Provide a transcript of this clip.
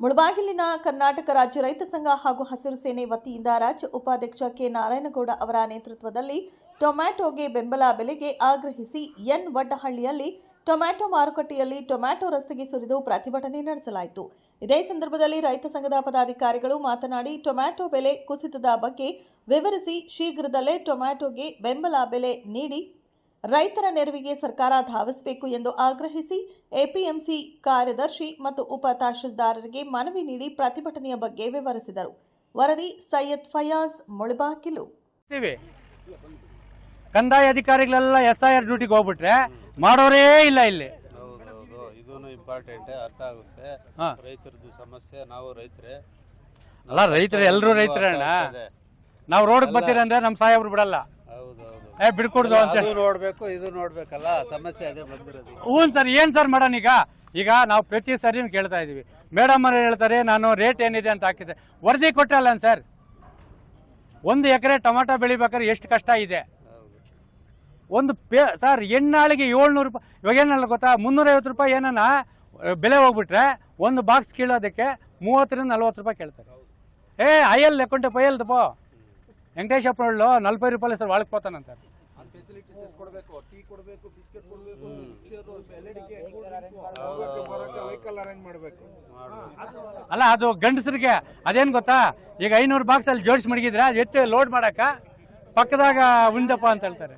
ಮುಳಬಾಗಿಲಿನ ಕರ್ನಾಟಕ ರಾಜ್ಯ ರೈತ ಸಂಘ ಹಾಗೂ ಹಸಿರು ಸೇನೆ ವತಿಯಿಂದ ರಾಜ್ಯ ಉಪಾಧ್ಯಕ್ಷ ಕೆ ನಾರಾಯಣಗೌಡ ಅವರ ನೇತೃತ್ವದಲ್ಲಿ ಟೊಮ್ಯಾಟೋಗೆ ಬೆಂಬಲ ಬೆಲೆಗೆ ಆಗ್ರಹಿಸಿ ಎನ್ ವಡ್ಡಹಳ್ಳಿಯಲ್ಲಿ ಟೊಮ್ಯಾಟೋ ಮಾರುಕಟ್ಟೆಯಲ್ಲಿ ಟೊಮ್ಯಾಟೋ ರಸ್ತೆಗೆ ಸುರಿದು ಪ್ರತಿಭಟನೆ ನಡೆಸಲಾಯಿತು. ಇದೇ ಸಂದರ್ಭದಲ್ಲಿ ರೈತ ಸಂಘದ ಪದಾಧಿಕಾರಿಗಳು ಮಾತನಾಡಿ ಟೊಮ್ಯಾಟೋ ಬೆಲೆ ಕುಸಿತದ ಬಗ್ಗೆ ವಿವರಿಸಿ ಶೀಘ್ರದಲ್ಲೇ ಟೊಮ್ಯಾಟೋಗೆ ಬೆಂಬಲ ಬೆಲೆ ನೀಡಿ ರೈತರ ನೆರವಿಗೆ ಸರ್ಕಾರ ಧಾವಿಸಬೇಕು ಎಂದು ಆಗ್ರಹಿಸಿ ಎಪಿಎಂಸಿ ಕಾರ್ಯದರ್ಶಿ ಮತ್ತು ಉಪ ತಹಶೀಲ್ದಾರರಿಗೆ ಮನವಿ ನೀಡಿ ಪ್ರತಿಭಟನೆಯ ಬಗ್ಗೆ ವಿವರಿಸಿದರು. ವರದಿ ಸೈಯದ್ ಫಯಾಜ್ ಮುಳಬಾಗಿಲು. ಕಂದಾಯ ಅಧಿಕಾರಿಗಳೆಲ್ಲ SIR ಡ್ಯೂಟಿಗೆ ಹೋಗ್ಬಿಟ್ರೆ ಮಾಡೋರೇ ಇಲ್ಲ ಇಲ್ಲಿ. ಇದೂನು ಇಂಪಾರ್ಟೆಂಟ್, ಅರ್ಥ ಆಗುತ್ತೆ. ರೈತರದ್ದು ಸಮಸ್ಯೆ, ನಾವು ರೈತರೇ ಅಲ್ಲ, ರೈತರು ಎಲ್ಲರೂ ರೈತರೇ ಅಣ್ಣ. ನಾವು ರೋಡ್ಗೆ ಬರ್ತೀರ ಅಂದ್ರೆ ನಮ್ಮ ಸಾಹೇಬ್ರು ಬಿಡಲ್ಲ. ಬಿಡ್ಕೊಡ್ದು ಅಂತ ನೋಡ್ಬೇಕು, ಇದು ನೋಡ್ಬೇಕಲ್ಲ, ಸಮಸ್ಯೆ ಅದೇ ಬಂದಿರೋದು. ಹ್ಞೂ ಸರ್, ಏನ್ ಸರ್ ಮಾಡೋಣ ಈಗ ನಾವು ಪ್ರತಿ ಸರಿ ಕೇಳ್ತಾ ಇದೀವಿ. ಮೇಡಮ್ ಅವರು ಹೇಳ್ತಾರೆ ನಾನು ರೇಟ್ ಏನಿದೆ ಅಂತ ಹಾಕಿದೆ, ವರದಿ ಕೊಟ್ಟಲ್ಲ ಸರ್. 1 ಎಕರೆ ಟೊಮಾಟೊ ಬೆಳಿಬೇಕಾದ್ರೆ ಎಷ್ಟು ಕಷ್ಟ ಇದೆ. ಸರ್ ಎಣ್ಣಾಳಿಗೆ 700 ರೂಪಾಯಿ. ಇವಾಗ ಏನಲ್ಲ ಗೊತ್ತಾ, 350 ರೂಪಾಯಿ ಏನನ್ನ ಬೆಲೆ ಹೋಗ್ಬಿಟ್ರೆ ಒಂದು ಬಾಕ್ಸ್ ಕೀಳೋದಕ್ಕೆ 30 ರಿಂದ 40 ರೂಪಾಯಿ ಕೇಳ್ತಾರೆ. ಅಯ್ಯಲ್ ಲೆಕ್ಕೊಂಡೆ ಪಯ್ಯಲ್ದು ಪೋ ವೆಂಕಟೇಶಪ್ಪನಳ್ಳು 40 ರೂಪಾಯಿ ಸರ್ ಒಳಗೆ ಹೋತಾನಂತಾರೆ. ಅಲ್ಲ, ಅದು ಗಂಡಸರಿಗೆ ಅದೇನು ಗೊತ್ತಾ, ಈಗ 500 ಬಾಕ್ಸ್ ಅಲ್ಲಿ ಜೋಡಿಸಿ ಮಡಗಿದ್ರೆ ಅದು ಎತ್ತಿ ಲೋಡ್ ಮಾಡಕ್ಕ ಪಕ್ಕದಾಗ ಉಂಡಪ್ಪ ಅಂತ ಹೇಳ್ತಾರೆ.